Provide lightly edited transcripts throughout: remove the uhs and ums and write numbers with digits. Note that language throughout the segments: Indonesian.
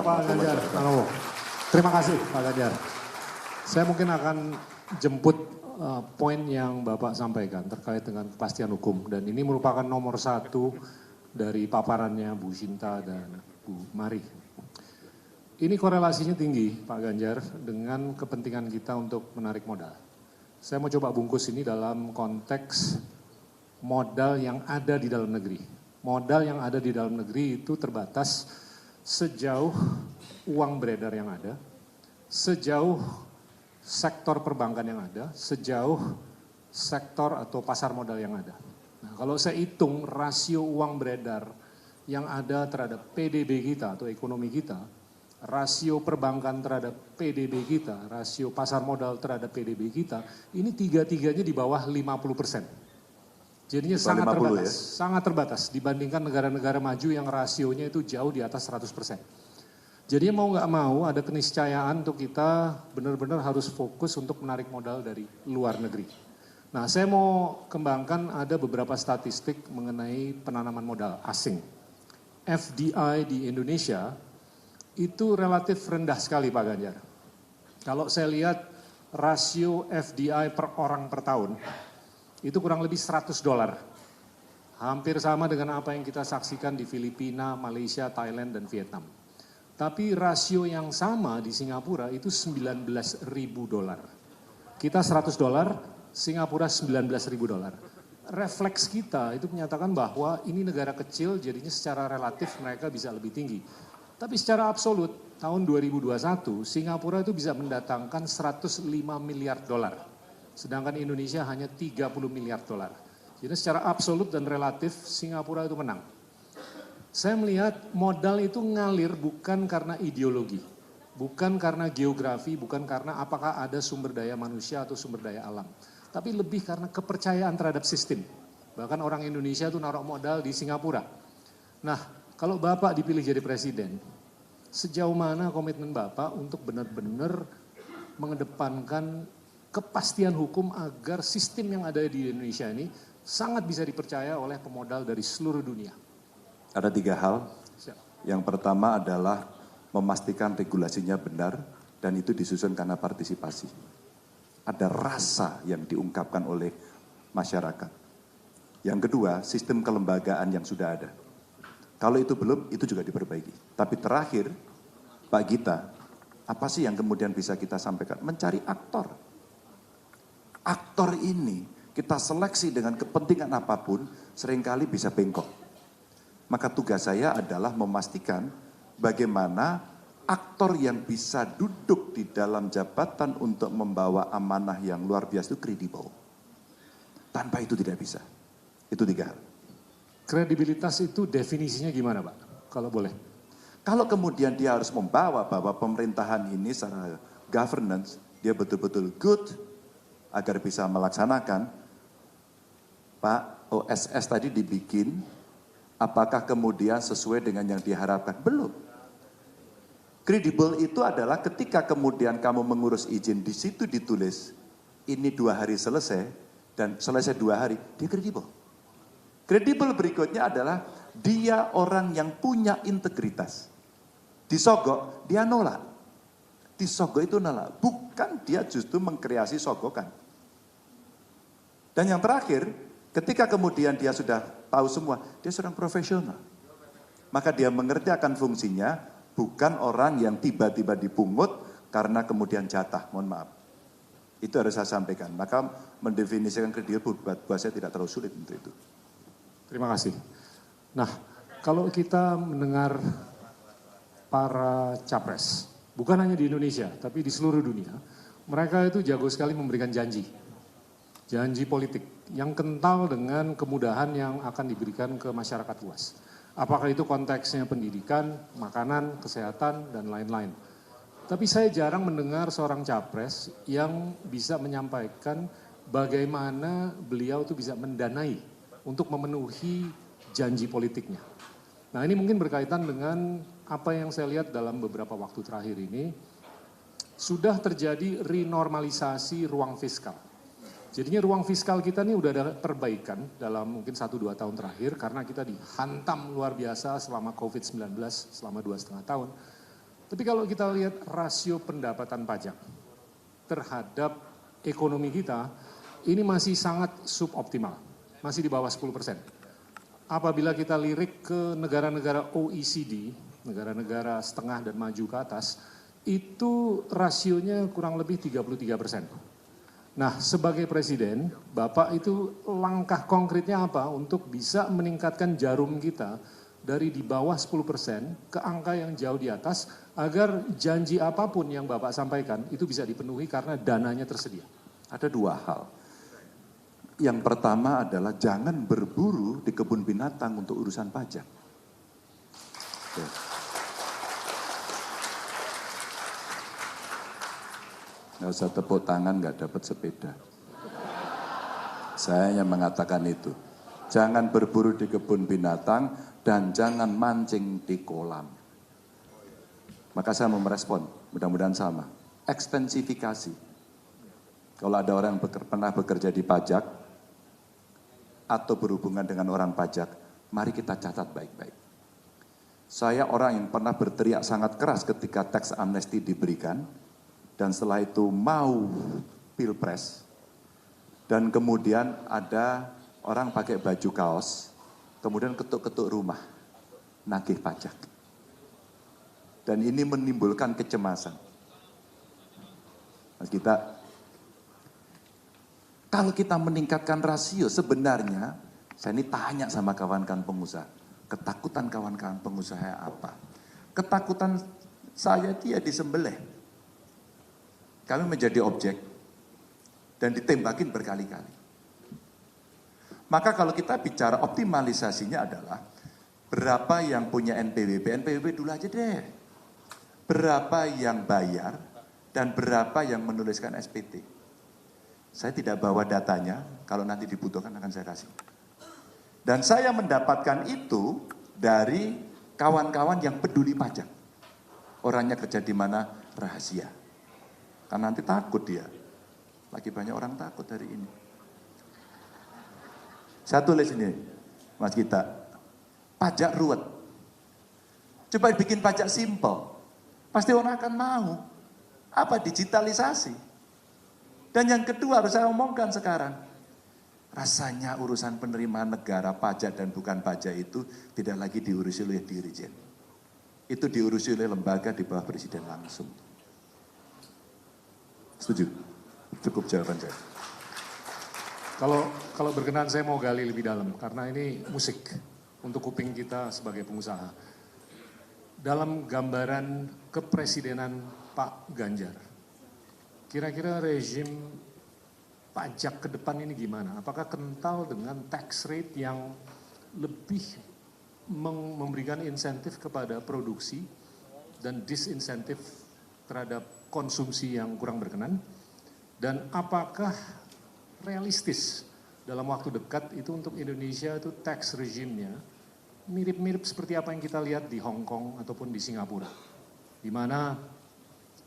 Pak Ganjar Pranowo. Terima kasih Pak Ganjar. Saya mungkin akan jemput poin yang Bapak sampaikan terkait dengan kepastian hukum. Dan ini merupakan nomor satu dari paparannya Bu Sinta dan Bu Mari. Ini korelasinya tinggi Pak Ganjar dengan kepentingan kita untuk menarik modal. Saya mau coba bungkus ini dalam konteks modal yang ada di dalam negeri. Modal yang ada di dalam negeri itu terbatas sejauh uang beredar yang ada, sejauh sektor perbankan yang ada, sejauh sektor atau pasar modal yang ada. Nah, kalau saya hitung rasio uang beredar yang ada terhadap PDB kita atau ekonomi kita, rasio perbankan terhadap PDB kita, rasio pasar modal terhadap PDB kita, ini tiga-tiganya di bawah 50%. Jadinya sangat terbatas, sangat terbatas dibandingkan negara-negara maju yang rasionya itu jauh di atas 100%. Jadi mau nggak mau ada keniscayaan untuk kita benar-benar harus fokus untuk menarik modal dari luar negeri. Nah, saya mau kembangkan ada beberapa statistik mengenai penanaman modal asing. FDI di Indonesia itu relatif rendah sekali Pak Ganjar. Kalau saya lihat rasio FDI per orang per tahun, itu kurang lebih $100. Hampir sama dengan apa yang kita saksikan di Filipina, Malaysia, Thailand, dan Vietnam. Tapi rasio yang sama di Singapura itu $19.000. Kita $100, Singapura $19.000. Refleks kita itu menyatakan bahwa ini negara kecil, jadinya secara relatif mereka bisa lebih tinggi. Tapi secara absolut, tahun 2021, Singapura itu bisa mendatangkan $105 miliar. Sedangkan Indonesia hanya $30 miliar. Jadi secara absolut dan relatif, Singapura itu menang. Saya melihat modal itu ngalir bukan karena ideologi, bukan karena geografi, bukan karena apakah ada sumber daya manusia atau sumber daya alam. Tapi lebih karena kepercayaan terhadap sistem. Bahkan orang Indonesia itu naruh modal di Singapura. Nah, kalau Bapak dipilih jadi presiden, sejauh mana komitmen Bapak untuk benar-benar mengedepankan kepastian hukum agar sistem yang ada di Indonesia ini sangat bisa dipercaya oleh pemodal dari seluruh dunia? Ada 3 hal. Yang pertama adalah memastikan regulasinya benar dan itu disusun karena partisipasi. Ada rasa yang diungkapkan oleh masyarakat. Yang kedua, sistem kelembagaan yang sudah ada. Kalau itu belum, itu juga diperbaiki. Tapi terakhir, Pak Gita, apa sih yang kemudian bisa kita sampaikan? Mencari aktor. Aktor ini kita seleksi dengan kepentingan apapun, seringkali bisa bengkok. Maka tugas saya adalah memastikan bagaimana aktor yang bisa duduk di dalam jabatan untuk membawa amanah yang luar biasa itu kredibel. Tanpa itu tidak bisa. Itu 3 hal. Kredibilitas itu definisinya gimana Pak? Kalau boleh. Kalau kemudian dia harus membawa bahwa pemerintahan ini secara governance, dia betul-betul good agar bisa melaksanakan, Pak, OSS tadi dibikin, apakah kemudian sesuai dengan yang diharapkan? Belum. Kredibel itu adalah ketika kemudian kamu mengurus izin, di situ ditulis, ini 2 hari selesai, dan selesai 2 hari, dia kredibel. Kredibel berikutnya adalah, dia orang yang punya integritas. Disogok, dia nolak. Disogok itu nolak, bukan dia justru mengkreasi sogokan. Dan yang terakhir, ketika kemudian dia sudah tahu semua, dia seorang profesional. Maka dia mengerti akan fungsinya, bukan orang yang tiba-tiba dipungut karena kemudian jatah, mohon maaf. Itu harus saya sampaikan. Maka mendefinisikan kredibel buat saya tidak terlalu sulit untuk itu. Terima kasih. Nah, kalau kita mendengar para capres, bukan hanya di Indonesia, tapi di seluruh dunia, mereka itu jago sekali memberikan janji. Janji politik yang kental dengan kemudahan yang akan diberikan ke masyarakat luas. Apakah itu konteksnya pendidikan, makanan, kesehatan, dan lain-lain. Tapi saya jarang mendengar seorang capres yang bisa menyampaikan bagaimana beliau itu bisa mendanai untuk memenuhi janji politiknya. Nah, ini mungkin berkaitan dengan apa yang saya lihat dalam beberapa waktu terakhir ini, sudah terjadi renormalisasi ruang fiskal. Jadinya ruang fiskal kita ini udah ada perbaikan dalam mungkin 1-2 tahun terakhir karena kita dihantam luar biasa selama COVID-19 selama 2,5 tahun. Tapi kalau kita lihat rasio pendapatan pajak terhadap ekonomi kita, ini masih sangat suboptimal, masih di bawah 10%. Apabila kita lirik ke negara-negara OECD, negara-negara setengah dan maju ke atas, itu rasionya kurang lebih 33%. Nah, sebagai presiden, Bapak itu langkah konkretnya apa untuk bisa meningkatkan jarum kita dari di bawah 10% ke angka yang jauh di atas, agar janji apapun yang Bapak sampaikan itu bisa dipenuhi karena dananya tersedia? Ada dua hal. Yang pertama adalah jangan berburu di kebun binatang untuk urusan pajak. Oke. Nggak usah tepuk tangan, nggak dapat sepeda. Saya yang mengatakan itu. Jangan berburu di kebun binatang dan jangan mancing di kolam. Maka saya mau merespon, mudah-mudahan sama. Ekstensifikasi. Kalau ada orang yang pernah bekerja di pajak atau berhubungan dengan orang pajak, mari kita catat baik-baik. Saya orang yang pernah berteriak sangat keras ketika teks amnesti diberikan, dan setelah itu mau pilpres, dan kemudian ada orang pakai baju kaos, kemudian ketuk-ketuk rumah, nagih pajak. Dan ini menimbulkan kecemasan. Kalau kita meningkatkan rasio, sebenarnya, saya ini tanya sama kawan-kawan pengusaha, ketakutan kawan-kawan pengusaha apa? Ketakutan saya dia disembelih. Kami menjadi objek dan ditembakin berkali-kali. Maka kalau kita bicara optimalisasinya adalah berapa yang punya NPWP dulu aja deh. Berapa yang bayar dan berapa yang menuliskan SPT. Saya tidak bawa datanya, kalau nanti dibutuhkan akan saya kasih. Dan saya mendapatkan itu dari kawan-kawan yang peduli pajak. Orangnya kerja di mana? Rahasia. Karena nanti takut dia. Lagi banyak orang takut hari ini. Saya tulis ini, Mas Gita. Pajak ruwet. Coba bikin pajak simple. Pasti orang akan mau. Apa? Digitalisasi. Dan yang kedua harus saya omongkan sekarang. Rasanya urusan penerimaan negara, pajak dan bukan pajak itu tidak lagi diurusi oleh Dirjen. Itu diurusi oleh lembaga di bawah Presiden langsung. Setuju? Cukup jawaban saya. Kalau berkenan saya mau gali lebih dalam, karena ini musik untuk kuping kita sebagai pengusaha. Dalam gambaran kepresidenan Pak Ganjar, kira-kira rezim pajak ke depan ini gimana? Apakah kental dengan tax rate yang lebih memberikan insentif kepada produksi dan disinsentif terhadap konsumsi yang kurang berkenan? Dan apakah realistis dalam waktu dekat itu untuk Indonesia itu tax regime-nya mirip-mirip seperti apa yang kita lihat di Hong Kong ataupun di Singapura, di mana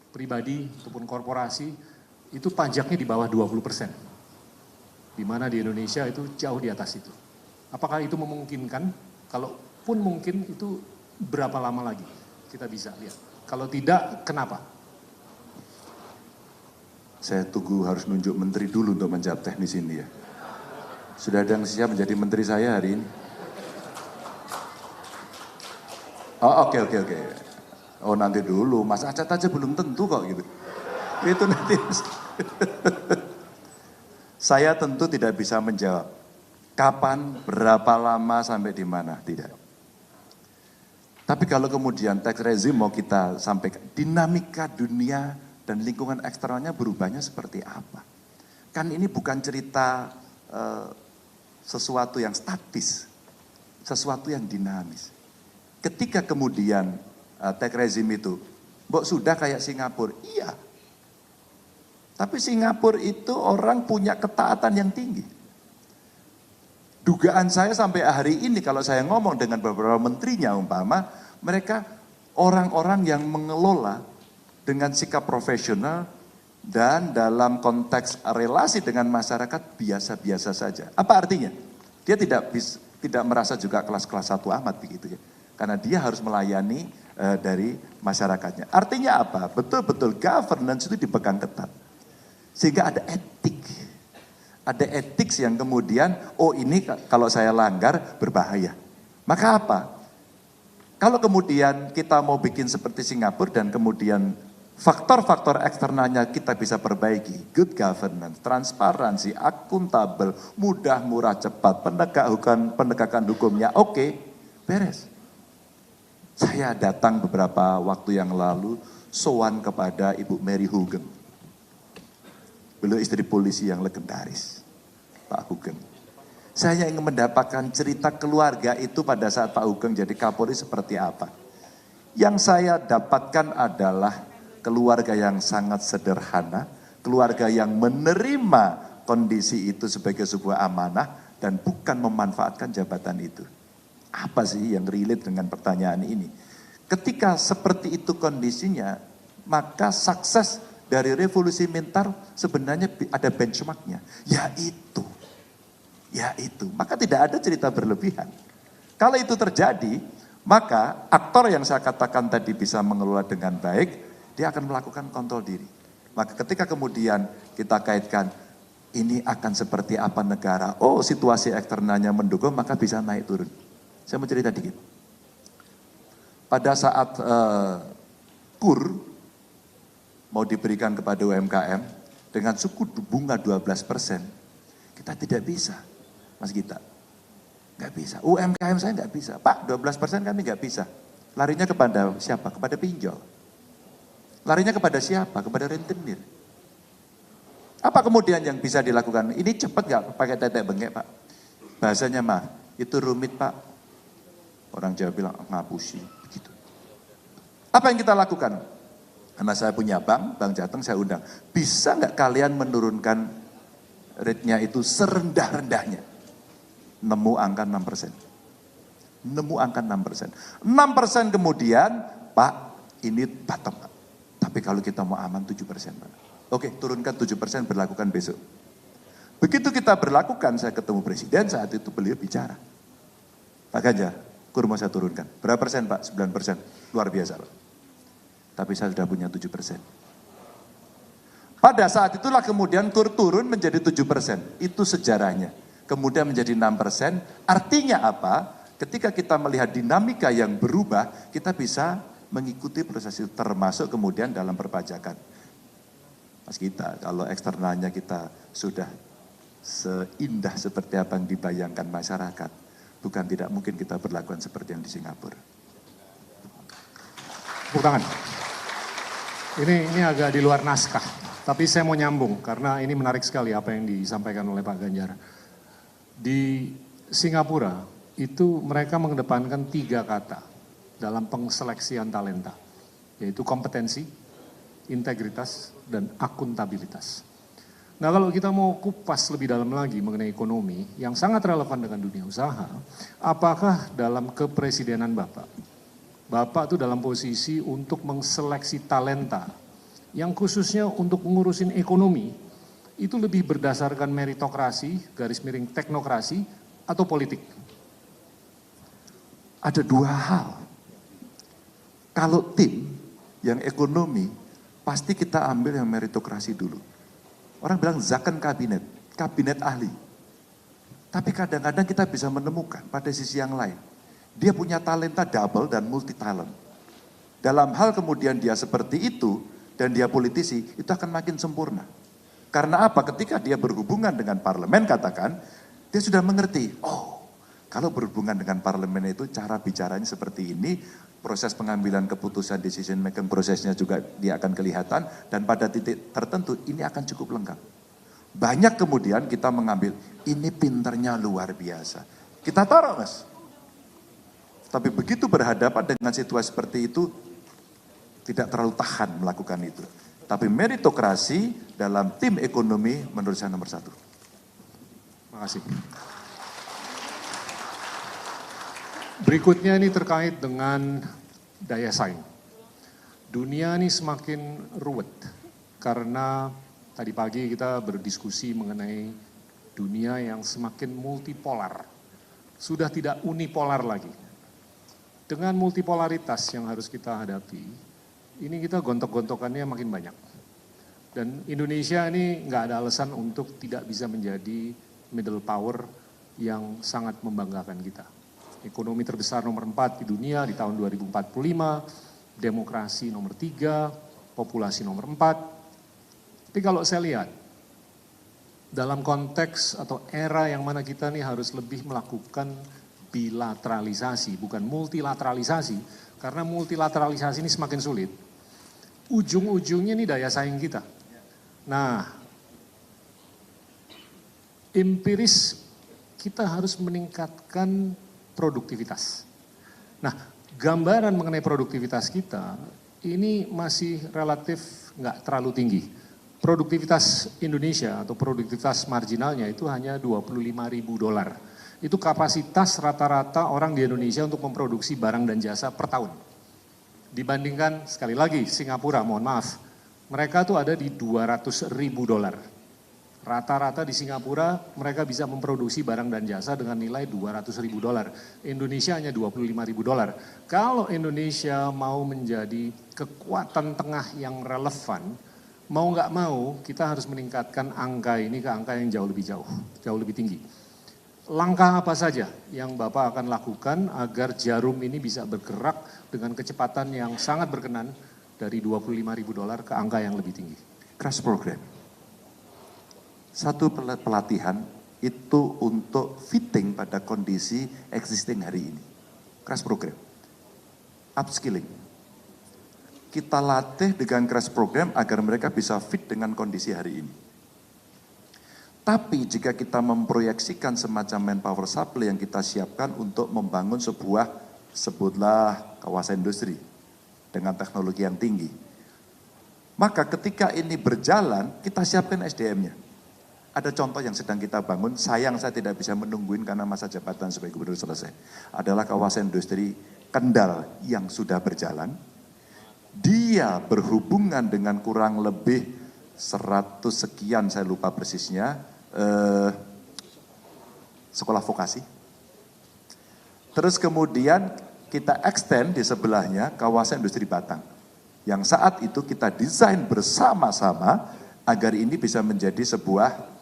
pribadi ataupun korporasi itu pajaknya di bawah 20%, di mana di Indonesia itu jauh di atas itu. Apakah itu memungkinkan? Kalaupun mungkin, itu berapa lama lagi kita bisa lihat? Kalau tidak, kenapa? Saya tunggu harus nunjuk menteri dulu untuk menjawab teknis ini ya. Sudah ada yang siap menjadi menteri saya hari ini? Oh oke. Oh nanti dulu, Mas Acat aja belum tentu kok gitu. Itu nanti. Saya tentu tidak bisa menjawab kapan, berapa lama, sampai di mana, tidak. Tapi kalau kemudian tax regime mau kita sampaikan, dinamika dunia dan lingkungan eksternalnya berubahnya seperti apa? Kan ini bukan cerita sesuatu yang statis, sesuatu yang dinamis. Ketika kemudian tax regime itu, sudah kayak Singapura, iya. Tapi Singapura itu orang punya ketaatan yang tinggi. Dugaan saya sampai hari ini kalau saya ngomong dengan beberapa menterinya umpama, mereka orang-orang yang mengelola dengan sikap profesional dan dalam konteks relasi dengan masyarakat biasa-biasa saja. Apa artinya? Dia tidak merasa juga kelas-kelas 1 amat begitu ya. Karena dia harus melayani dari masyarakatnya. Artinya apa? Betul-betul governance itu dipegang ketat. Sehingga ada etik. Ada etik yang kemudian, oh ini kalau saya langgar berbahaya. Maka apa? Kalau kemudian kita mau bikin seperti Singapura dan kemudian faktor-faktor eksternalnya kita bisa perbaiki, good governance, transparansi, akuntabel, mudah, murah, cepat, penegakan hukumnya oke, beres. Saya datang beberapa waktu yang lalu, sowan kepada Ibu Mary Hugeng. Beliau istri polisi yang legendaris, Pak Hugeng. Saya ingin mendapatkan cerita keluarga itu pada saat Pak Hugeng jadi Kapolri seperti apa. Yang saya dapatkan adalah keluarga yang sangat sederhana, keluarga yang menerima kondisi itu sebagai sebuah amanah dan bukan memanfaatkan jabatan itu. Apa sih yang relate dengan pertanyaan ini? Ketika seperti itu kondisinya, maka sukses dari revolusi mental sebenarnya ada benchmarknya, yaitu. Maka tidak ada cerita berlebihan. Kalau itu terjadi, maka aktor yang saya katakan tadi bisa mengelola dengan baik, dia akan melakukan kontrol diri. Maka ketika kemudian kita kaitkan, ini akan seperti apa negara, oh situasi eksternalnya mendukung, maka bisa naik turun. Saya mau cerita dikit. Pada saat KUR mau diberikan kepada UMKM dengan suku bunga 12%, kita tidak bisa, Mas Gita. Nggak bisa. UMKM saya nggak bisa. Pak, 12% kami nggak bisa. Larinya kepada siapa? Kepada pinjol. Larinya kepada siapa? Kepada rentenir. Apa kemudian yang bisa dilakukan? Ini cepat nggak pakai tetek bengek, Pak? Bahasanya mah, itu rumit, Pak. Orang Jawa bilang ngapusi, begitu. Apa yang kita lakukan? Karena saya punya bank Jateng saya undang. Bisa nggak kalian menurunkan rate-nya itu serendah-rendahnya? Nemu angka 6%. Nemu angka 6%. 6% kemudian, Pak, ini bottom up. Tapi kalau kita mau aman 7%, Pak. Oke, turunkan 7%, berlakukan besok. Begitu kita berlakukan, saya ketemu Presiden, saat itu beliau bicara. Pak Ganjar, KUR mau saya turunkan. Berapa persen Pak? 9%. Luar biasa Pak. Tapi saya sudah punya 7%. Pada saat itulah kemudian KUR turun menjadi 7%. Itu sejarahnya. Kemudian menjadi 6%. Artinya apa? Ketika kita melihat dinamika yang berubah, kita bisa mengikuti proses itu. Termasuk kemudian dalam perpajakan. Mas Gita, kalau eksternalnya kita sudah seindah seperti apa yang dibayangkan masyarakat, bukan tidak mungkin kita berlakukan seperti yang di Singapura. Tepuk tangan. Ini agak di luar naskah, tapi saya mau nyambung karena ini menarik sekali apa yang disampaikan oleh Pak Ganjar. Di Singapura itu mereka mengedepankan 3 kata dalam pengseleksian talenta, yaitu kompetensi, integritas, dan akuntabilitas. Nah kalau kita mau kupas lebih dalam lagi mengenai ekonomi yang sangat relevan dengan dunia usaha, apakah dalam kepresidenan Bapak itu dalam posisi untuk mengseleksi talenta yang khususnya untuk mengurusin ekonomi, itu lebih berdasarkan meritokrasi, garis miring teknokrasi, atau politik? Ada 2 hal. Kalau tim yang ekonomi, pasti kita ambil yang meritokrasi dulu. Orang bilang zakon kabinet ahli. Tapi kadang-kadang kita bisa menemukan pada sisi yang lain. Dia punya talenta double dan multi talent. Dalam hal kemudian dia seperti itu, dan dia politisi, itu akan makin sempurna. Karena apa? Ketika dia berhubungan dengan parlemen katakan, dia sudah mengerti, oh kalau berhubungan dengan parlemen itu cara bicaranya seperti ini, proses pengambilan keputusan decision making prosesnya juga dia akan kelihatan, dan pada titik tertentu ini akan cukup lengkap. Banyak kemudian kita mengambil, ini pinternya luar biasa. Kita taruh Mas. Tapi begitu berhadapan dengan situasi seperti itu, tidak terlalu tahan melakukan itu. Tapi meritokrasi dalam tim ekonomi menurut saya nomor 1. Terima kasih. Berikutnya ini terkait dengan daya saing. Dunia ini semakin ruwet karena tadi pagi kita berdiskusi mengenai dunia yang semakin multipolar. Sudah tidak unipolar lagi. Dengan multipolaritas yang harus kita hadapi, ini kita gontok-gontokannya makin banyak. Dan Indonesia ini nggak ada alasan untuk tidak bisa menjadi middle power yang sangat membanggakan kita. Ekonomi terbesar nomor 4 di dunia di tahun 2045, demokrasi nomor 3, populasi nomor 4. Tapi kalau saya lihat, dalam konteks atau era yang mana kita nih harus lebih melakukan bilateralisasi, bukan multilateralisasi, karena multilateralisasi ini semakin sulit. Ujung-ujungnya nih daya saing kita. Nah, empiris kita harus meningkatkan produktivitas. Nah, gambaran mengenai produktivitas kita ini masih relatif nggak terlalu tinggi. Produktivitas Indonesia atau produktivitas marginalnya itu hanya $25.000. Itu kapasitas rata-rata orang di Indonesia untuk memproduksi barang dan jasa per tahun. Dibandingkan sekali lagi Singapura, mohon maaf, mereka tuh ada di $200.000. Rata-rata di Singapura mereka bisa memproduksi barang dan jasa dengan nilai $200.000. Indonesia hanya $25.000. Kalau Indonesia mau menjadi kekuatan tengah yang relevan, mau nggak mau kita harus meningkatkan angka ini ke angka yang jauh lebih tinggi. Langkah apa saja yang Bapak akan lakukan agar jarum ini bisa bergerak dengan kecepatan yang sangat berkenan dari $25.000 ke angka yang lebih tinggi? Crash program. Satu pelatihan itu untuk fitting pada kondisi existing hari ini. Crash program. Upskilling. Kita latih dengan crash program agar mereka bisa fit dengan kondisi hari ini. Tapi jika kita memproyeksikan semacam manpower supply yang kita siapkan untuk membangun sebuah, sebutlah kawasan industri dengan teknologi yang tinggi. Maka ketika ini berjalan, kita siapkan SDM-nya. Ada contoh yang sedang kita bangun, sayang saya tidak bisa menungguin karena masa jabatan sebagai gubernur selesai. Adalah kawasan industri Kendal yang sudah berjalan. Dia berhubungan dengan kurang lebih 100 sekian, saya lupa persisnya, sekolah vokasi. Terus kemudian kita extend di sebelahnya kawasan industri Batang. Yang saat itu kita desain bersama-sama agar ini bisa menjadi sebuah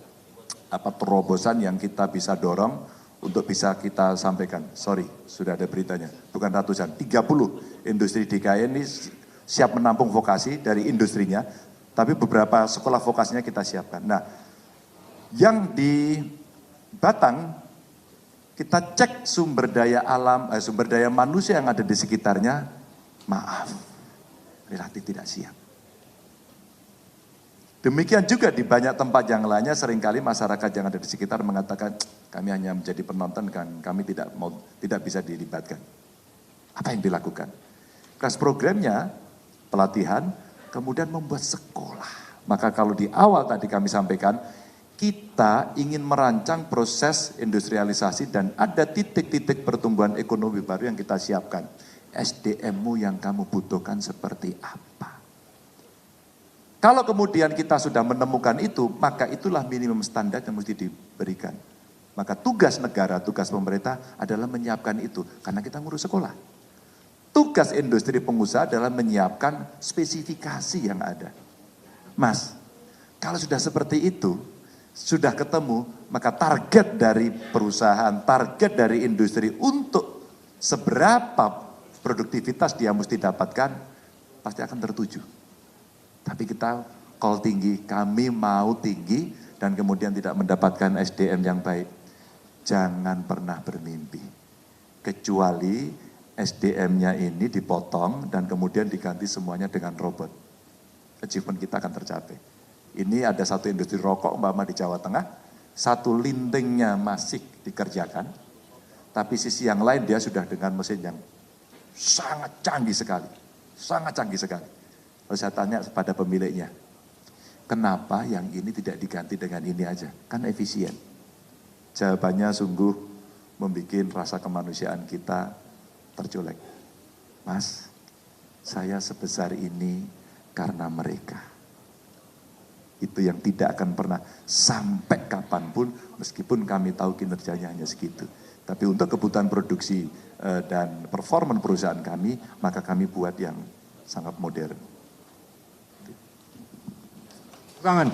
terobosan yang kita bisa dorong untuk bisa kita sampaikan. Sorry, sudah ada beritanya. Bukan ratusan, 30 industri DKI ini siap menampung vokasi dari industrinya, tapi beberapa sekolah vokasinya kita siapkan. Nah, yang di Batang, kita cek sumber daya alam, sumber daya manusia yang ada di sekitarnya, maaf, relatif tidak siap. Demikian juga di banyak tempat yang lainnya, seringkali masyarakat yang ada di sekitar mengatakan, kami hanya menjadi penonton, kan kami tidak bisa dilibatkan. Apa yang dilakukan? Kelas programnya, pelatihan, kemudian membuat sekolah. Maka kalau di awal tadi kami sampaikan, kita ingin merancang proses industrialisasi dan ada titik-titik pertumbuhan ekonomi baru yang kita siapkan. SDM-mu yang kamu butuhkan seperti apa? Kalau kemudian kita sudah menemukan itu, maka itulah minimum standar yang mesti diberikan. Maka tugas negara, tugas pemerintah adalah menyiapkan itu, karena kita ngurus sekolah. Tugas industri pengusaha adalah menyiapkan spesifikasi yang ada. Mas, kalau sudah seperti itu, sudah ketemu, maka target dari perusahaan, target dari industri untuk seberapa produktivitas dia mesti dapatkan, pasti akan tertuju. Tapi kita call tinggi, kami mau tinggi, dan kemudian tidak mendapatkan SDM yang baik. Jangan pernah bermimpi. Kecuali SDM-nya ini dipotong dan kemudian diganti semuanya dengan robot. Achievement kita akan tercapai. Ini ada satu industri rokok umpama di Jawa Tengah, satu lintingnya masih dikerjakan, tapi sisi yang lain dia sudah dengan mesin yang sangat canggih sekali, sangat canggih sekali. Lalu saya tanya kepada pemiliknya, kenapa yang ini tidak diganti dengan ini aja? Kan efisien. Jawabannya sungguh membuat rasa kemanusiaan kita tercolek. Mas, saya sebesar ini karena mereka. Itu yang tidak akan pernah sampai kapanpun, meskipun kami tahu kinerjanya hanya segitu. Tapi untuk kebutuhan produksi dan performa perusahaan kami, maka kami buat yang sangat modern. Tangan.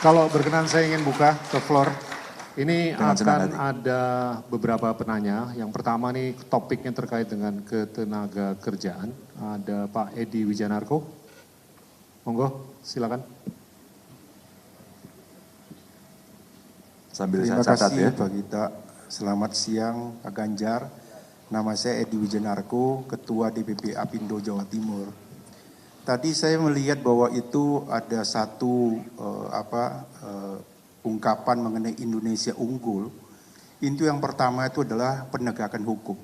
Kalau berkenan saya ingin buka ke floor. Ini Dengan senang akan hati. ada beberapa penanya. Yang pertama nih topiknya terkait dengan ketenaga kerjaan. Ada Pak Edi Wijanarko. Monggo, silakan. Sambil Terima saya catat kasih ya. Pak Gita. Selamat siang Pak Ganjar. Nama saya Edi Wijanarko, Ketua DPP Apindo Jawa Timur. Tadi saya melihat bahwa itu ada satu ungkapan mengenai Indonesia unggul. Itu yang pertama itu adalah penegakan hukum.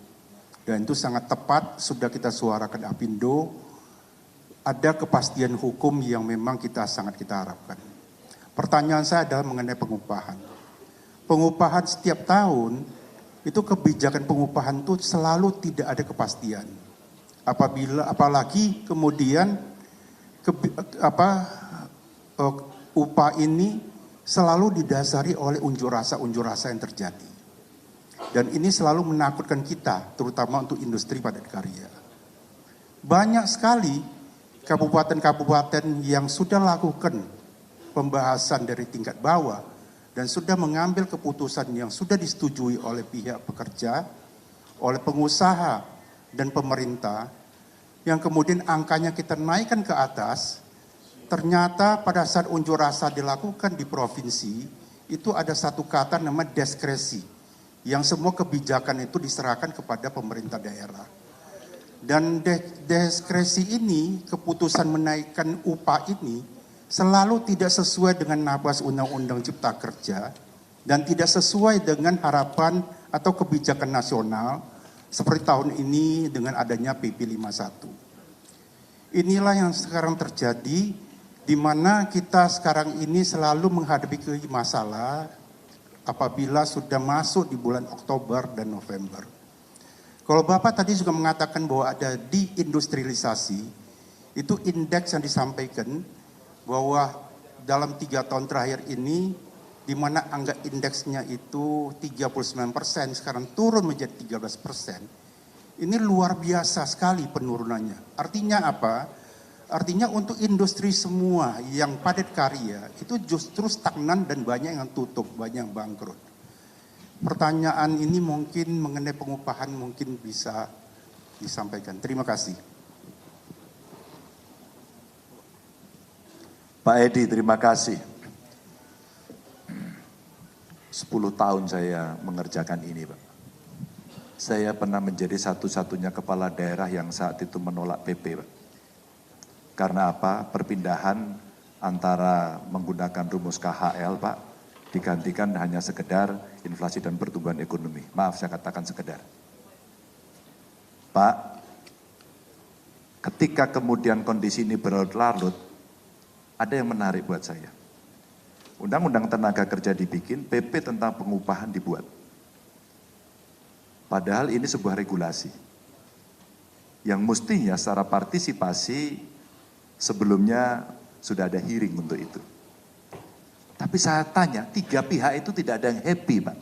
Dan itu sangat tepat, sudah kita suarakan Apindo, ada kepastian hukum yang memang sangat kita harapkan. Pertanyaan saya adalah mengenai pengupahan. Pengupahan setiap tahun, itu kebijakan pengupahan itu selalu tidak ada kepastian. Apalagi kemudian upah ini selalu didasari oleh unjuk rasa yang terjadi. Dan ini selalu menakutkan kita, terutama untuk industri padat karya. Banyak sekali kabupaten-kabupaten yang sudah lakukan pembahasan dari tingkat bawah dan sudah mengambil keputusan yang sudah disetujui oleh pihak pekerja, oleh pengusaha dan pemerintah, yang kemudian angkanya kita naikkan ke atas. Ternyata pada saat unjuk rasa dilakukan di provinsi, itu ada satu kata nama diskresi, yang semua kebijakan itu diserahkan kepada pemerintah daerah. Dan diskresi ini, keputusan menaikkan upah ini, selalu tidak sesuai dengan nafas Undang-Undang Cipta Kerja, dan tidak sesuai dengan harapan atau kebijakan nasional, seperti tahun ini dengan adanya PP 51. Inilah yang sekarang terjadi, di mana kita sekarang ini selalu menghadapi masalah apabila sudah masuk di bulan Oktober dan November. Kalau Bapak tadi juga mengatakan bahwa ada deindustrialisasi, itu indeks yang disampaikan bahwa dalam 3 tahun terakhir ini, di mana angka indeksnya itu 39%, sekarang turun menjadi 13%. Ini luar biasa sekali penurunannya. Artinya apa? Artinya untuk industri semua yang padat karya itu justru stagnan dan banyak yang tutup, banyak yang bangkrut. Pertanyaan ini mungkin mengenai pengupahan mungkin bisa disampaikan. Terima kasih. Pak Edi, terima kasih. 10 tahun saya mengerjakan ini, Pak. Saya pernah menjadi satu-satunya kepala daerah yang saat itu menolak PP, Pak. Karena apa? Perpindahan antara menggunakan rumus KHL, Pak, digantikan hanya sekedar inflasi dan pertumbuhan ekonomi. Maaf, saya katakan sekedar. Pak, ketika kemudian kondisi ini berlarut-larut, ada yang menarik buat saya. Undang-undang tenaga kerja dibikin, PP tentang pengupahan dibuat. Padahal ini sebuah regulasi. Yang mestinya secara partisipasi sebelumnya sudah ada hearing untuk itu. Tapi saya tanya, 3 pihak itu tidak ada yang happy, Pak.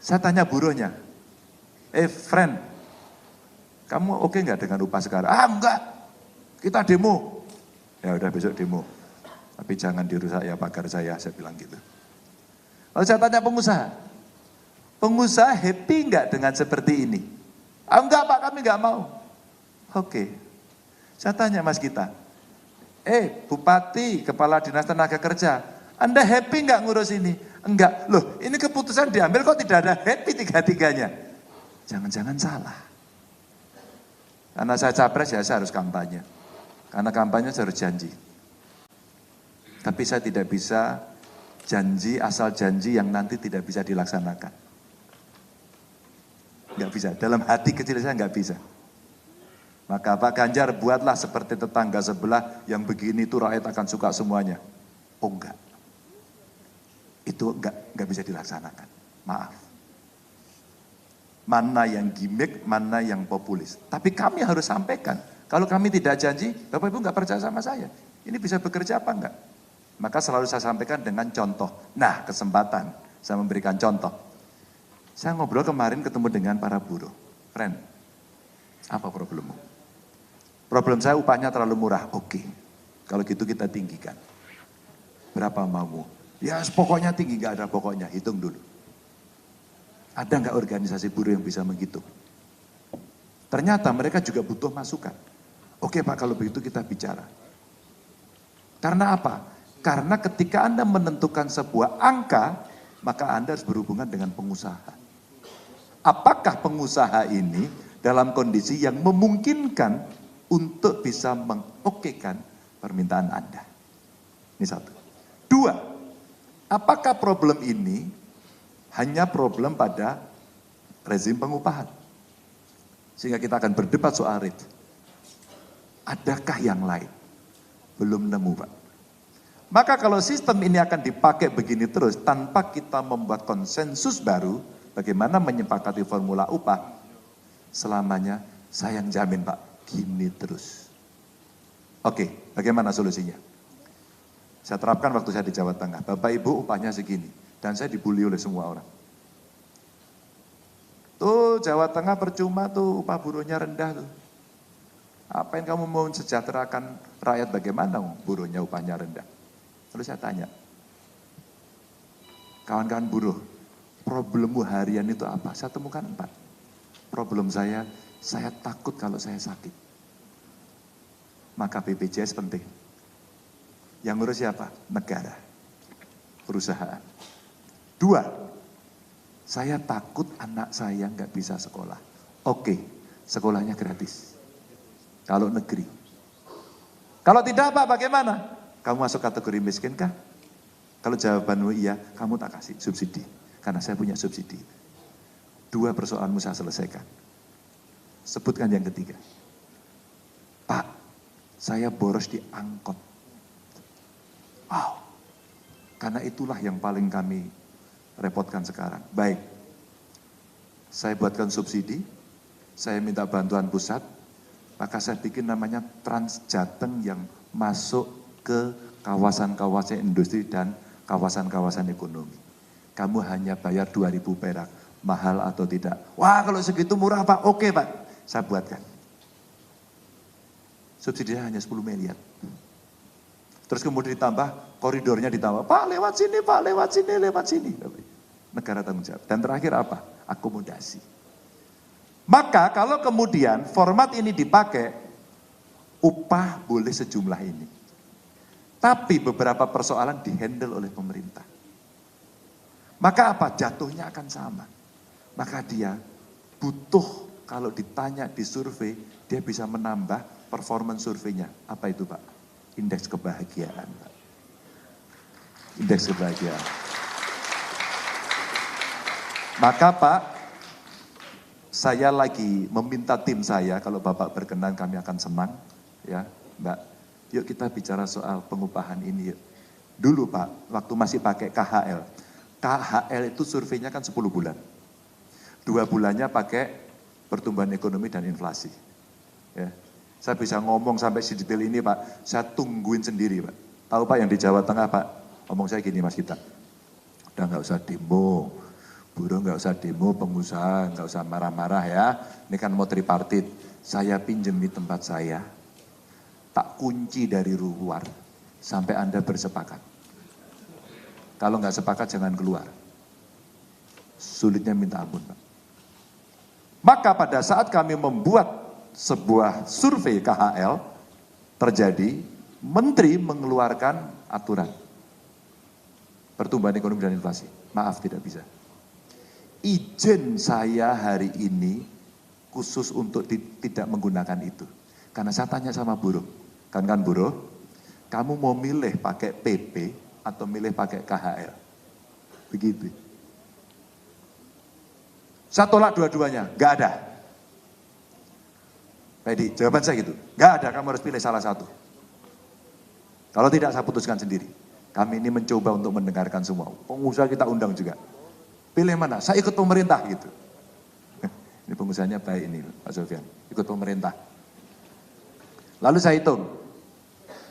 Saya tanya buruhnya, friend, kamu oke nggak dengan upah sekarang? Enggak, kita demo. Ya udah besok demo. Tapi jangan dirusak ya pagar saya bilang gitu. Lalu saya tanya pengusaha happy nggak dengan seperti ini? Enggak Pak, kami nggak mau. Oke. Saya tanya Mas Gita, Bupati, Kepala Dinas Tenaga Kerja, Anda happy nggak ngurus ini? Enggak. Loh, ini keputusan diambil kok tidak ada happy tiga-tiganya? Jangan-jangan salah. Karena saya capres ya saya harus kampanye. Karena kampanye saya harus janji. Tapi saya tidak bisa janji asal janji yang nanti tidak bisa dilaksanakan. Nggak bisa, dalam hati kecil saya nggak bisa. Maka Pak Ganjar buatlah seperti tetangga sebelah yang begini itu rakyat akan suka semuanya. Oh enggak. Itu enggak bisa dilaksanakan. Maaf. Mana yang gimmick, mana yang populis. Tapi kami harus sampaikan. Kalau kami tidak janji, Bapak Ibu enggak percaya sama saya. Ini bisa bekerja apa enggak? Maka selalu saya sampaikan dengan contoh. Nah, kesempatan saya memberikan contoh. Saya ngobrol kemarin ketemu dengan para buruh. Friend, apa problemmu? Problem saya upahnya terlalu murah. Oke, kalau gitu kita tinggikan. Berapa maumu? Ya pokoknya tinggi, nggak ada pokoknya, hitung dulu. Ada nggak organisasi buruh yang bisa menghitung? Ternyata mereka juga butuh masukan. Oke Pak, kalau begitu kita bicara. Karena apa? Karena ketika Anda menentukan sebuah angka, maka Anda harus berhubungan dengan pengusaha. Apakah pengusaha ini dalam kondisi yang memungkinkan untuk bisa mengokekan permintaan Anda? Ini satu. Dua, apakah problem ini hanya problem pada rezim pengupahan? Sehingga kita akan berdebat soal rate. Adakah yang lain? Belum nemu, Pak. Maka kalau sistem ini akan dipakai begini terus tanpa kita membuat konsensus baru, bagaimana menyepakati formula upah, selamanya saya yang jamin Pak, gini terus. Oke, bagaimana solusinya? Saya terapkan waktu saya di Jawa Tengah, Bapak Ibu upahnya segini, dan saya dibully oleh semua orang. Tuh Jawa Tengah percuma tuh, upah buruhnya rendah tuh. Apa yang kamu mau sejahterakan rakyat bagaimana buruhnya upahnya rendah? Lalu saya tanya, kawan-kawan buruh, problemmu harian itu apa? Saya temukan 4. Problem saya takut kalau saya sakit. Maka BPJS penting. Yang ngurus siapa? Negara, perusahaan. 2, saya takut anak saya nggak bisa sekolah. Oke, sekolahnya gratis. Kalau negeri. Kalau tidak Pak, bagaimana? Kamu masuk kategori miskin kah? Kalau jawabanmu iya, kamu tak kasih subsidi. Karena saya punya subsidi. 2 persoalanmu saya selesaikan. Sebutkan yang ketiga. Pak, saya boros di angkot. Wow. Karena itulah yang paling kami repotkan sekarang. Baik. Saya buatkan subsidi. Saya minta bantuan pusat. Maka saya bikin namanya Transjateng yang masuk ke kawasan-kawasan industri dan kawasan-kawasan ekonomi. Kamu hanya bayar 2.000 perak, mahal atau tidak? Wah kalau segitu murah Pak, oke Pak, saya buatkan. Subsidinya hanya 10 miliar. Terus kemudian ditambah, koridornya ditambah, Pak lewat sini, Pak lewat sini, lewat sini. Negara tanggung jawab. Dan terakhir apa? Akomodasi. Maka kalau kemudian format ini dipakai, upah boleh sejumlah ini. Tapi beberapa persoalan dihandle oleh pemerintah. Maka apa? Jatuhnya akan sama. Maka dia butuh kalau ditanya di survei, dia bisa menambah performance surveinya. Apa itu Pak? Indeks kebahagiaan. Pak. Indeks kebahagiaan. Maka Pak, saya lagi meminta tim saya, kalau Bapak berkenan kami akan senang. Ya, Mbak. Yuk kita bicara soal pengupahan ini yuk. Dulu Pak, waktu masih pakai KHL. KHL itu surveinya kan 10 bulan. 2 bulannya pakai pertumbuhan ekonomi dan inflasi. Ya. Saya bisa ngomong sampai sedetail ini Pak, saya tungguin sendiri Pak. Tahu Pak yang di Jawa Tengah Pak, ngomong saya gini Mas Gita. Udah nggak usah demo, buruh nggak usah demo, pengusaha nggak usah marah-marah ya. Ini kan mau tripartit, saya pinjemi tempat saya. Tak kunci dari luar sampai Anda bersepakat. Kalau nggak sepakat jangan keluar. Sulitnya minta ampun, Pak. Maka pada saat kami membuat sebuah survei KHL, terjadi menteri mengeluarkan aturan pertumbuhan ekonomi dan inflasi. Maaf tidak bisa. Izin saya hari ini khusus untuk tidak menggunakan itu. Karena saya tanya sama buruh. Kan buruh, kamu mau milih pakai PP atau milih pakai KHL? Begitu. Saya tolak dua-duanya, nggak ada. Jadi jawaban saya gitu, nggak ada, kamu harus pilih salah satu. Kalau tidak saya putuskan sendiri. Kami ini mencoba untuk mendengarkan semua. Pengusaha kita undang juga. Pilih mana? Saya ikut pemerintah gitu. Ini pengusahanya baik ini Pak Sofyan, ikut pemerintah. Lalu saya hitung.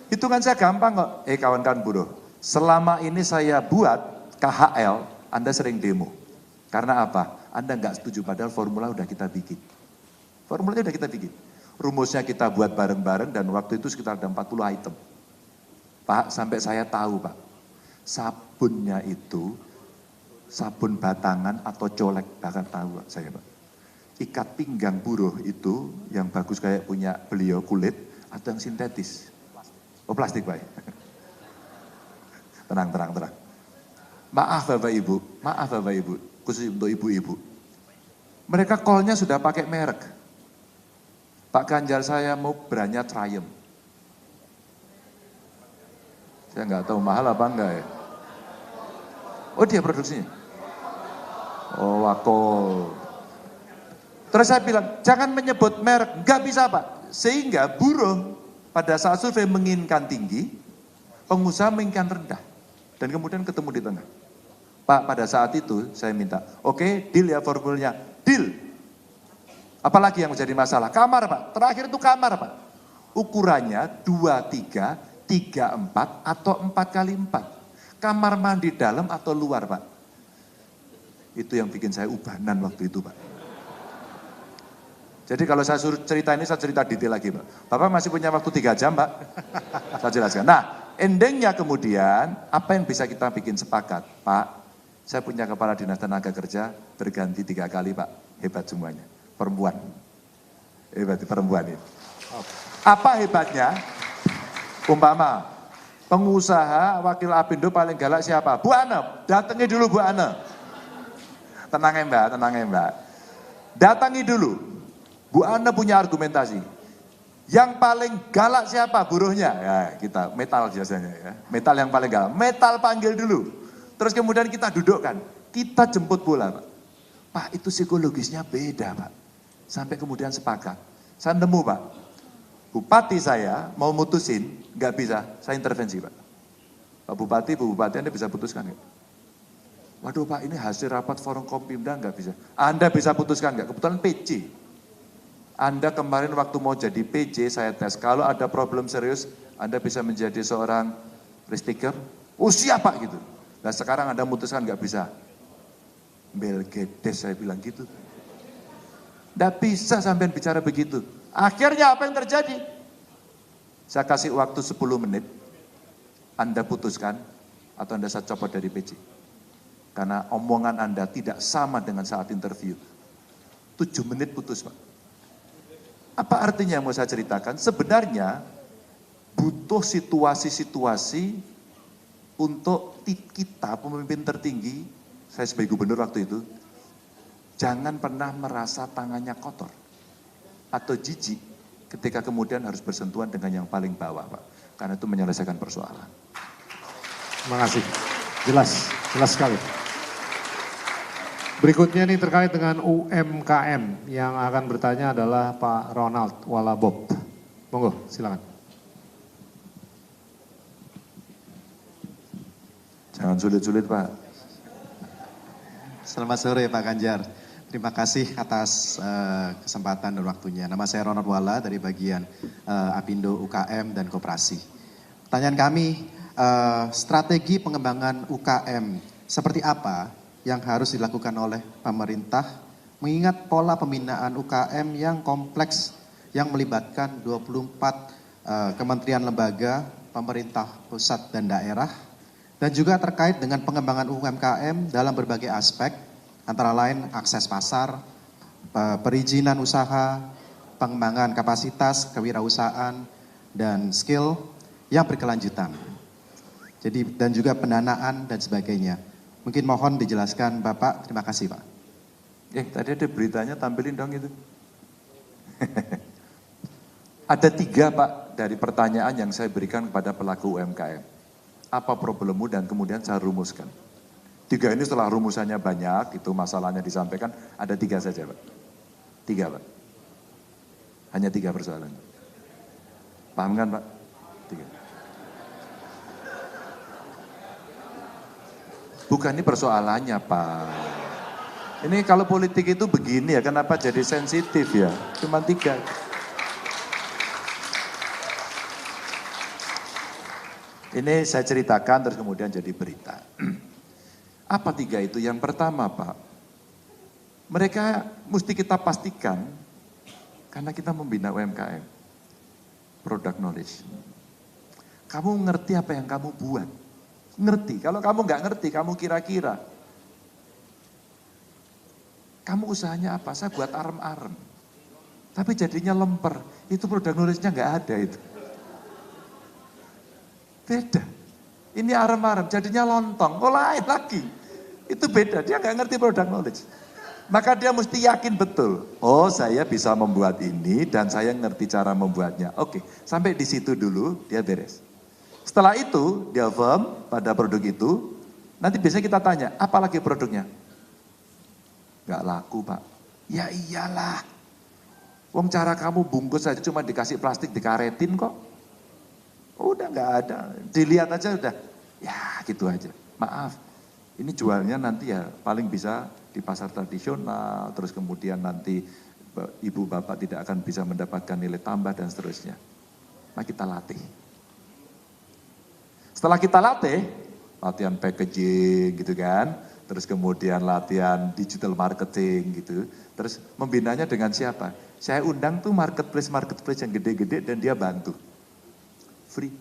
Hitungan saya gampang kok, kawan-kawan buruh. Selama ini saya buat KHL, Anda sering demo. Karena apa? Anda nggak setuju, padahal formula udah kita bikin. Formulanya udah kita bikin. Rumusnya kita buat bareng-bareng dan waktu itu sekitar ada 40 item. Pak, sampai saya tahu Pak, sabunnya itu sabun batangan atau colek, bahkan tahu Pak, saya Pak. Ikat pinggang buruh itu yang bagus kayak punya beliau kulit atau yang sintetis. Oh plastik Pak. Tenang. Maaf Bapak Ibu, khusus untuk ibu-ibu. Mereka call-nya sudah pakai merek. Pak Ganjar saya mau brandnya Triumph. Saya nggak tahu mahal apa enggak ya. Oh dia produksinya. Oh Wakol. Terus saya bilang, jangan menyebut merek, nggak bisa Pak. Sehingga buruh pada saat survei menginginkan tinggi, pengusaha menginginkan rendah. Dan kemudian ketemu di tengah. Pak, pada saat itu saya minta, oke, deal ya formulnya, deal. Apalagi yang menjadi masalah? Kamar Pak, terakhir itu kamar Pak. Ukurannya 23, 34 atau 4x4. Kamar mandi dalam atau luar Pak. Itu yang bikin saya ubanan waktu itu Pak. Jadi kalau saya suruh cerita ini, saya cerita detail lagi Pak. Bapak masih punya waktu 3 jam Pak. Saya jelaskan. Nah, endingnya kemudian, apa yang bisa kita bikin sepakat? Pak, saya punya kepala dinas tenaga kerja, berganti 3 kali Pak. Hebat semuanya. Perempuan. Hebat perempuan ini. Apa hebatnya? Umpama, pengusaha wakil Apindo paling galak siapa? Bu Ana, datangi dulu Bu Ana. Tenang ya Mbak. Datangi dulu. Bu Ana punya argumentasi. Yang paling galak siapa? Buruhnya. Ya, kita metal biasanya ya. Metal yang paling galak. Metal panggil dulu. Terus kemudian kita dudukkan. Kita jemput bola, Pak. Pak, itu psikologisnya beda, Pak. Sampai kemudian sepakat. Saya nemu, Pak. Bupati saya mau mutusin, nggak bisa. Saya intervensi, Pak. Pak Bupati, Bu Bupati, Anda bisa putuskan nggak? Waduh, Pak, ini hasil rapat forum Kompimda nggak bisa. Anda bisa putuskan nggak? Kebetulan PJ. Anda kemarin waktu mau jadi PJ, saya tes. Kalau ada problem serius, Anda bisa menjadi seorang risk-taker. Oh siap, Pak, gitu. Nah sekarang Anda memutuskan nggak bisa. Belgedes, saya bilang gitu. Nggak bisa sampai bicara begitu. Akhirnya apa yang terjadi? Saya kasih waktu 10 menit. Anda putuskan atau Anda saya copot dari PJ. Karena omongan Anda tidak sama dengan saat interview. 7 menit putus, Pak. Apa artinya yang mau saya ceritakan? Sebenarnya butuh situasi-situasi untuk kita, pemimpin tertinggi, saya sebagai gubernur waktu itu, jangan pernah merasa tangannya kotor atau jijik ketika kemudian harus bersentuhan dengan yang paling bawah, Pak. Karena itu menyelesaikan persoalan. Terima kasih. Jelas sekali. Berikutnya ini terkait dengan UMKM. Yang akan bertanya adalah Pak Ronald Walabob. Monggo, silakan. Jangan sulit-sulit, Pak. Selamat sore Pak Ganjar. Terima kasih atas kesempatan dan waktunya. Nama saya Ronald Wala dari bagian Apindo UKM dan Koperasi. Pertanyaan kami, strategi pengembangan UKM seperti apa yang harus dilakukan oleh pemerintah mengingat pola pembinaan UKM yang kompleks yang melibatkan 24 kementerian lembaga, pemerintah pusat dan daerah, dan juga terkait dengan pengembangan UMKM dalam berbagai aspek, antara lain akses pasar, perizinan usaha, pengembangan kapasitas, kewirausahaan, dan skill yang berkelanjutan. Jadi, dan juga pendanaan dan sebagainya. Mungkin mohon dijelaskan Bapak, terima kasih Pak. Tadi ada beritanya, tampilin dong itu. Ada 3 Pak dari pertanyaan yang saya berikan kepada pelaku UMKM. Apa problemmu dan kemudian saya rumuskan. 3 ini setelah rumusannya banyak, itu masalahnya disampaikan, ada 3 saja Pak. 3 Pak. Hanya 3 persoalan. Paham kan Pak? 3. Bukan ini persoalannya Pak. Ini kalau politik itu begini ya, kenapa jadi sensitif ya? Cuma 3. Ini saya ceritakan terus kemudian jadi berita. Apa 3 itu? Yang pertama Pak, Mereka mesti kita pastikan, karena kita membina UMKM, product knowledge. Kamu ngerti apa yang kamu buat? Ngerti, kalau kamu nggak ngerti, kamu kira-kira. Kamu usahanya apa? Saya buat arem-arem. Tapi jadinya lemper, itu produk knowledge-nya nggak ada itu. Beda. Ini arem-arem, jadinya lontong, oh lain lagi. Itu beda, dia nggak ngerti produk knowledge. Maka dia mesti yakin betul, oh saya bisa membuat ini dan saya ngerti cara membuatnya. Oke, sampai di situ dulu dia beres. Setelah itu dia firm pada produk itu, nanti biasanya kita tanya, apa lagi produknya? Nggak laku Pak. Ya iyalah. Wong cara kamu bungkus saja cuma dikasih plastik dikaretin kok. Udah nggak ada, dilihat aja udah. Ya gitu aja, maaf. Ini jualnya nanti ya paling bisa di pasar tradisional, terus kemudian nanti ibu bapak tidak akan bisa mendapatkan nilai tambah dan seterusnya. Nah kita latih. Setelah kita latih, latihan packaging gitu kan, terus kemudian latihan digital marketing gitu, terus membinanya dengan siapa? Saya undang tuh marketplace yang gede-gede dan dia bantu. Free.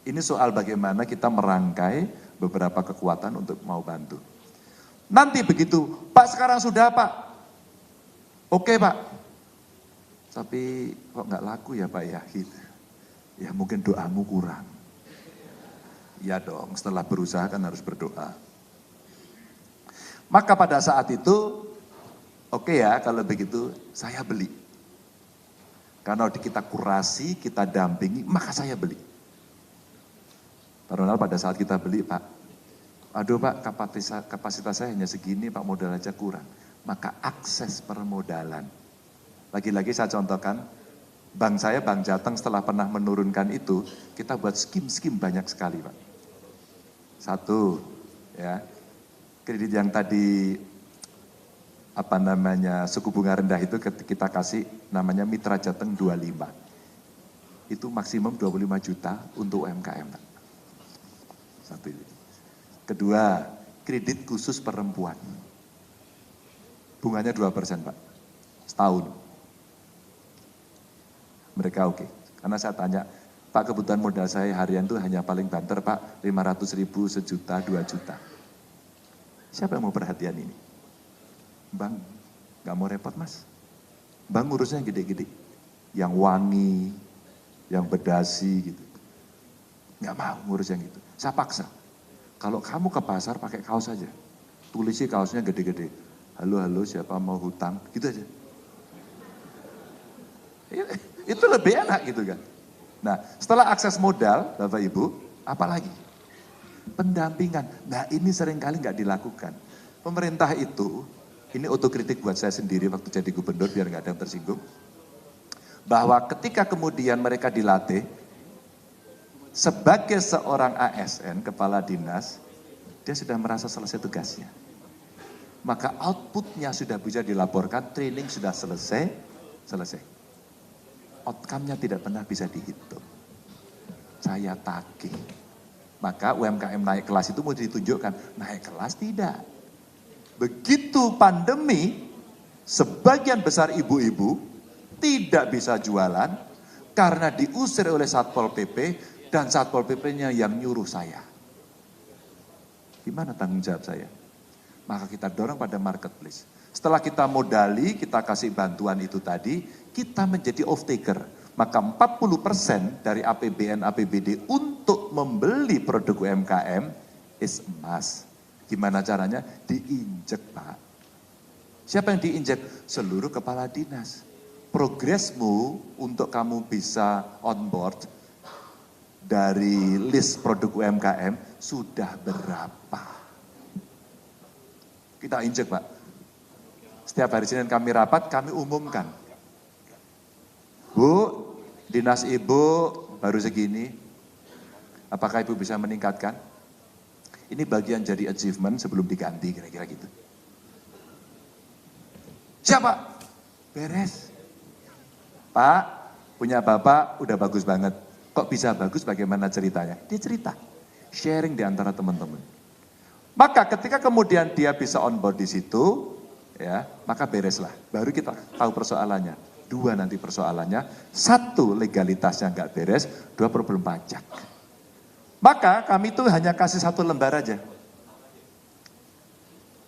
Ini soal bagaimana kita merangkai beberapa kekuatan untuk mau bantu. Nanti begitu, Pak sekarang sudah Pak. Oke Pak. Tapi kok nggak laku ya Pak ya? Gitu. Ya mungkin doamu kurang. Ya dong, setelah berusaha kan harus berdoa. Maka pada saat itu, oke ya kalau begitu saya beli. Karena kita kurasi, kita dampingi, maka saya beli. Padahal pada saat kita beli, Pak, aduh Pak kapasitas saya hanya segini, Pak modal aja kurang. Maka akses permodalan. Lagi-lagi saya contohkan, bank saya, Bank Jateng setelah pernah menurunkan itu, kita buat skim-skim banyak sekali Pak. Satu, ya kredit yang tadi suku bunga rendah itu kita kasih namanya Mitra Jateng 25. Itu maksimum 25 juta untuk UMKM. Pak. Satu itu. Kedua, kredit khusus perempuan. Bunganya 2% Pak, setahun. Mereka oke. Karena saya tanya, Pak kebutuhan modal saya harian itu hanya paling banter Pak, 500.000, sejuta, 2 juta. Siapa yang mau perhatian ini? Bang, gak mau repot Mas. Bang ngurusnya yang gede-gede. Yang wangi, yang berdasi gitu. Gak mau ngurus yang gitu. Saya paksa. Kalau kamu ke pasar pakai kaos aja. Tulisi kaosnya gede-gede. Halo, siapa mau hutang? Gitu aja. Itu lebih enak gitu kan. Nah, setelah akses modal, Bapak Ibu, apalagi? Pendampingan. Nah, ini seringkali nggak dilakukan. Pemerintah itu, ini otokritik buat saya sendiri waktu jadi gubernur, biar nggak ada yang tersinggung. Bahwa ketika kemudian mereka dilatih, sebagai seorang ASN, kepala dinas, dia sudah merasa selesai tugasnya. Maka outputnya sudah bisa dilaporkan, training sudah selesai. Outcome-nya tidak pernah bisa dihitung. Saya tagih. Maka UMKM naik kelas itu mau ditunjukkan, naik kelas tidak. Begitu pandemi, sebagian besar ibu-ibu tidak bisa jualan karena diusir oleh Satpol PP dan Satpol PP-nya yang nyuruh saya. Gimana tanggung jawab saya? Maka kita dorong pada marketplace. Setelah kita modali, kita kasih bantuan itu tadi, kita menjadi off-taker. Maka 40% dari APBN APBD untuk membeli produk UMKM is emas. Gimana caranya? Diinjek Pak. Siapa yang diinjek? Seluruh kepala dinas. Progresmu untuk kamu bisa on board dari list produk UMKM sudah berapa? Kita injek Pak. Setiap hari Senin kami rapat, kami umumkan. Bu, dinas ibu baru segini, apakah ibu bisa meningkatkan? Ini bagian jadi achievement sebelum diganti, kira-kira gitu. Siapa? Beres. Pak, punya bapak udah bagus banget. Kok bisa bagus, bagaimana ceritanya? Dia cerita, sharing di antara teman-teman. Maka ketika kemudian dia bisa on board di situ, ya, maka bereslah. Baru kita tahu persoalannya. Dua nanti persoalannya, satu legalitasnya nggak beres, dua problem pajak. Maka kami tuh hanya kasih satu lembar aja.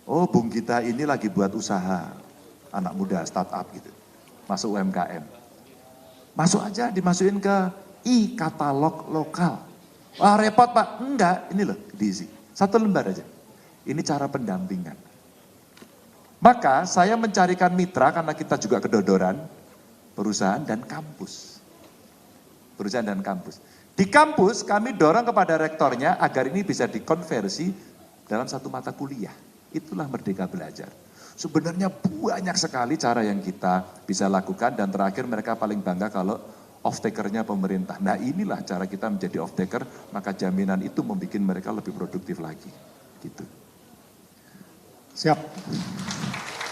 Oh, Bung kita ini lagi buat usaha, anak muda, startup gitu, masuk UMKM. Masuk aja, dimasukin ke e-katalog lokal. Wah repot Pak, enggak, ini loh diisi. Satu lembar aja. Ini cara pendampingan. Maka saya mencarikan mitra karena kita juga kedodoran, perusahaan dan kampus. Perusahaan dan kampus. Di kampus kami dorong kepada rektornya agar ini bisa dikonversi dalam satu mata kuliah. Itulah Merdeka Belajar. Sebenarnya banyak sekali cara yang kita bisa lakukan dan terakhir mereka paling bangga kalau off-taker-nya pemerintah. Nah inilah cara kita menjadi off-taker, maka jaminan itu membuat mereka lebih produktif lagi. Gitu. Siap.